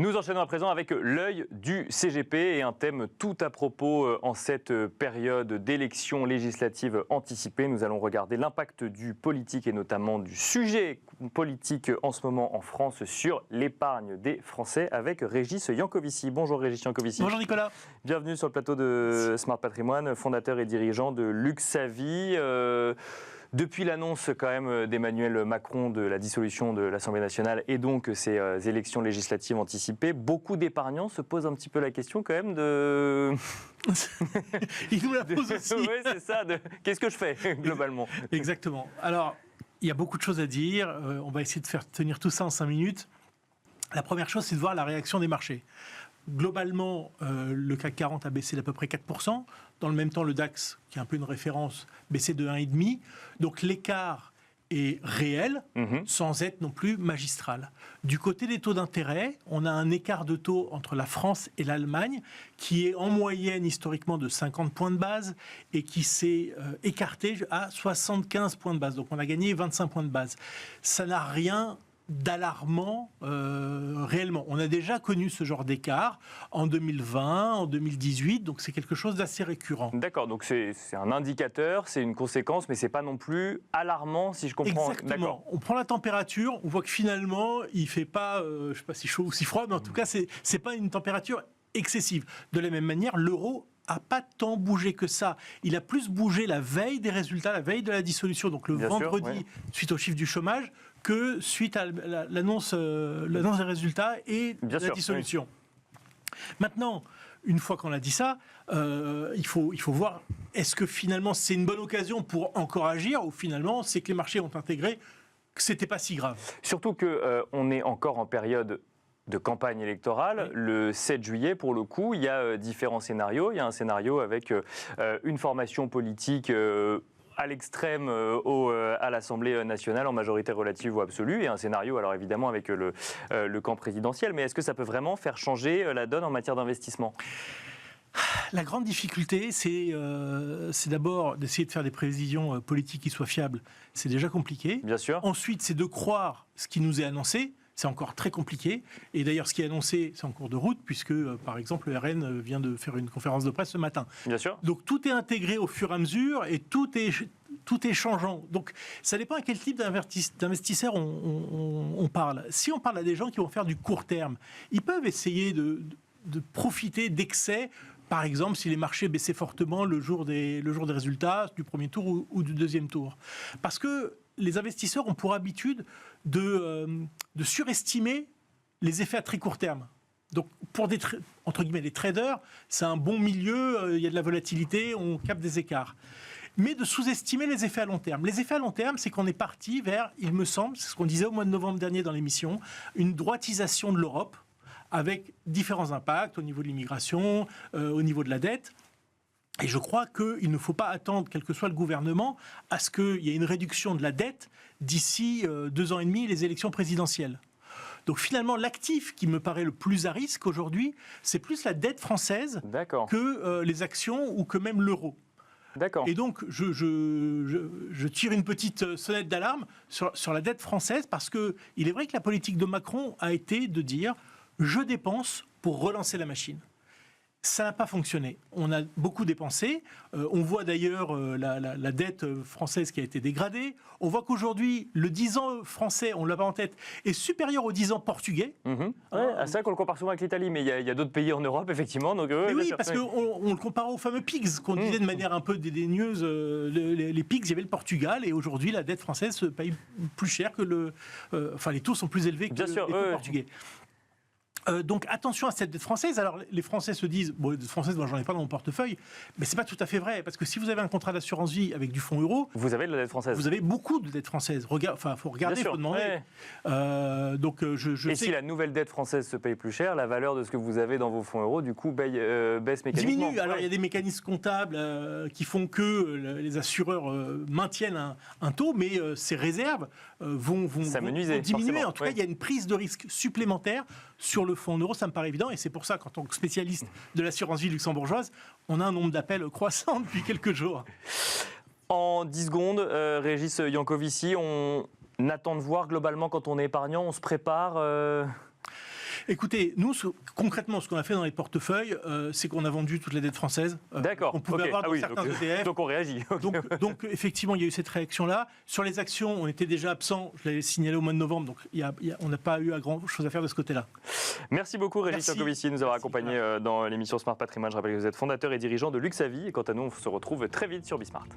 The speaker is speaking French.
Nous enchaînons à présent avec l'œil du CGP et un thème tout à propos en cette période d'élections législatives anticipées. Nous allons regarder l'impact du politique et notamment du sujet politique en ce moment en France sur l'épargne des Français avec Régis Yankovici. Bonjour Régis Yankovici. Bonjour Nicolas. Bienvenue sur le plateau de Smart Patrimoine, fondateur et dirigeant de Luxavie. Depuis l'annonce quand même d'Emmanuel Macron de la dissolution de l'Assemblée nationale et donc ces élections législatives anticipées, beaucoup d'épargnants se posent un petit peu la question quand même de... Il nous la pose aussi. Oui, c'est ça. Qu'est-ce que je fais globalement? Exactement. Alors, il y a beaucoup de choses à dire. On va essayer de faire tenir tout ça en 5 minutes. La première chose, c'est de voir la réaction des marchés. Globalement, le CAC 40 a baissé d'à peu près 4%. Dans le même temps, le DAX, qui est un peu une référence, baissé de 1,5%. Donc l'écart est réel, sans être non plus magistral. Du côté des taux d'intérêt, on a un écart de taux entre la France et l'Allemagne qui est en moyenne historiquement de 50 points de base et qui s'est écarté à 75 points de base. Donc on a gagné 25 points de base. Ça n'a rien d'alarmant réellement. On a déjà connu ce genre d'écart en 2020, en 2018, donc c'est quelque chose d'assez récurrent. D'accord, donc c'est un indicateur, c'est une conséquence, mais c'est pas non plus alarmant si je comprends. Exactement. On prend la température, on voit que finalement il fait pas, je sais pas si chaud ou si froid, mais en tout cas c'est pas une température excessive. De la même manière, l'euro a pas tant bougé que ça. Il a plus bougé la veille des résultats, la veille de la dissolution, donc le vendredi, suite au chiffre du chômage, que suite à l'annonce des résultats et de la dissolution. Maintenant, une fois qu'on a dit ça, il faut voir, est-ce que finalement c'est une bonne occasion pour encore agir, ou finalement c'est que les marchés ont intégré que c'était pas si grave. Surtout qu'on est encore en période de campagne électorale. Oui. Le 7 juillet, pour le coup, il y a différents scénarios. Il y a un scénario avec une formation politique à l'extrême à l'Assemblée nationale en majorité relative ou absolue, et un scénario, alors évidemment, avec le camp présidentiel. Mais est-ce que ça peut vraiment faire changer la donne en matière d'investissement ? La grande difficulté, c'est d'abord d'essayer de faire des prévisions politiques qui soient fiables. C'est déjà compliqué. Bien sûr. Ensuite, c'est de croire ce qui nous est annoncé. C'est encore très compliqué. Et d'ailleurs, ce qui est annoncé, c'est en cours de route, puisque, par exemple, le RN vient de faire une conférence de presse ce matin. Bien sûr. Donc, tout est intégré au fur et à mesure et tout est changeant. Donc, ça dépend à quel type d'investisseurs on parle. Si on parle à des gens qui vont faire du court terme, ils peuvent essayer de profiter d'excès. Par exemple, si les marchés baissaient fortement le jour des résultats du premier tour ou du deuxième tour. Parce que les investisseurs ont pour habitude de surestimer les effets à très court terme. Donc, pour entre guillemets, les traders, c'est un bon milieu, il y a de la volatilité, on capte des écarts. Mais de sous-estimer les effets à long terme. Les effets à long terme, c'est qu'on est parti vers, il me semble, c'est ce qu'on disait au mois de novembre dernier dans l'émission, une droitisation de l'Europe, avec différents impacts au niveau de l'immigration, au niveau de la dette. Et je crois qu'il ne faut pas attendre, quel que soit le gouvernement, à ce qu'il y ait une réduction de la dette d'ici 2 ans et demi, les élections présidentielles. Donc finalement, l'actif qui me paraît le plus à risque aujourd'hui, c'est plus la dette française que les actions ou que même l'euro. D'accord. Et donc, je tire une petite sonnette d'alarme sur la dette française, parce qu'il est vrai que la politique de Macron a été de dire « je dépense pour relancer la machine ». Ça n'a pas fonctionné. On a beaucoup dépensé. On voit d'ailleurs la dette française qui a été dégradée. On voit qu'aujourd'hui, le 10 ans français, on l'a pas en tête, est supérieur au 10 ans portugais. Ouais, c'est vrai qu'on le compare souvent avec l'Italie, mais il y a d'autres pays en Europe, effectivement. Donc, oui, parce qu'on le compare aux fameux PIGS, qu'on disait de manière un peu dédaigneuse. Les PIGS, il y avait le Portugal, et aujourd'hui, la dette française se paye plus cher que enfin, les taux sont plus élevés que les taux portugais. Donc attention à cette dette française. Alors les Français se disent, bon, dette française, moi j'en ai pas dans mon portefeuille, mais c'est pas tout à fait vrai, parce que si vous avez un contrat d'assurance vie avec du fonds euro, vous avez de la dette française. Vous avez beaucoup de dette française. Enfin, faut regarder, faut demander. Donc je Et sais si la nouvelle dette française se paye plus cher, la valeur de ce que vous avez dans vos fonds euros, du coup, baisse mécaniquement. Diminue. Alors il y a des mécanismes comptables qui font que les assureurs maintiennent un taux, mais ces réserves vont diminuer. Forcément. En tout cas, il y a une prise de risque supplémentaire sur le fonds en euros, ça me paraît évident, et c'est pour ça qu'en tant que spécialiste de l'assurance vie luxembourgeoise, on a un nombre d'appels croissant depuis quelques jours. En 10 secondes, Régis Yankovici, on attend de voir globalement quand on est épargnant, on se prépare Écoutez, nous, concrètement, ce qu'on a fait dans les portefeuilles, c'est qu'on a vendu toute la dette française. D'accord. On pouvait avoir dans certains ETF. Donc on réagit. Donc, effectivement, il y a eu cette réaction-là. Sur les actions, on était déjà absent. Je l'avais signalé au mois de novembre. Donc, on n'a pas eu grand-chose à faire de ce côté-là. Merci beaucoup, Régis Jancovici, de nous avoir accompagnés dans l'émission Smart Patrimoine. Je rappelle que vous êtes fondateur et dirigeant de Luxavie. Et quant à nous, on se retrouve très vite sur Bismart.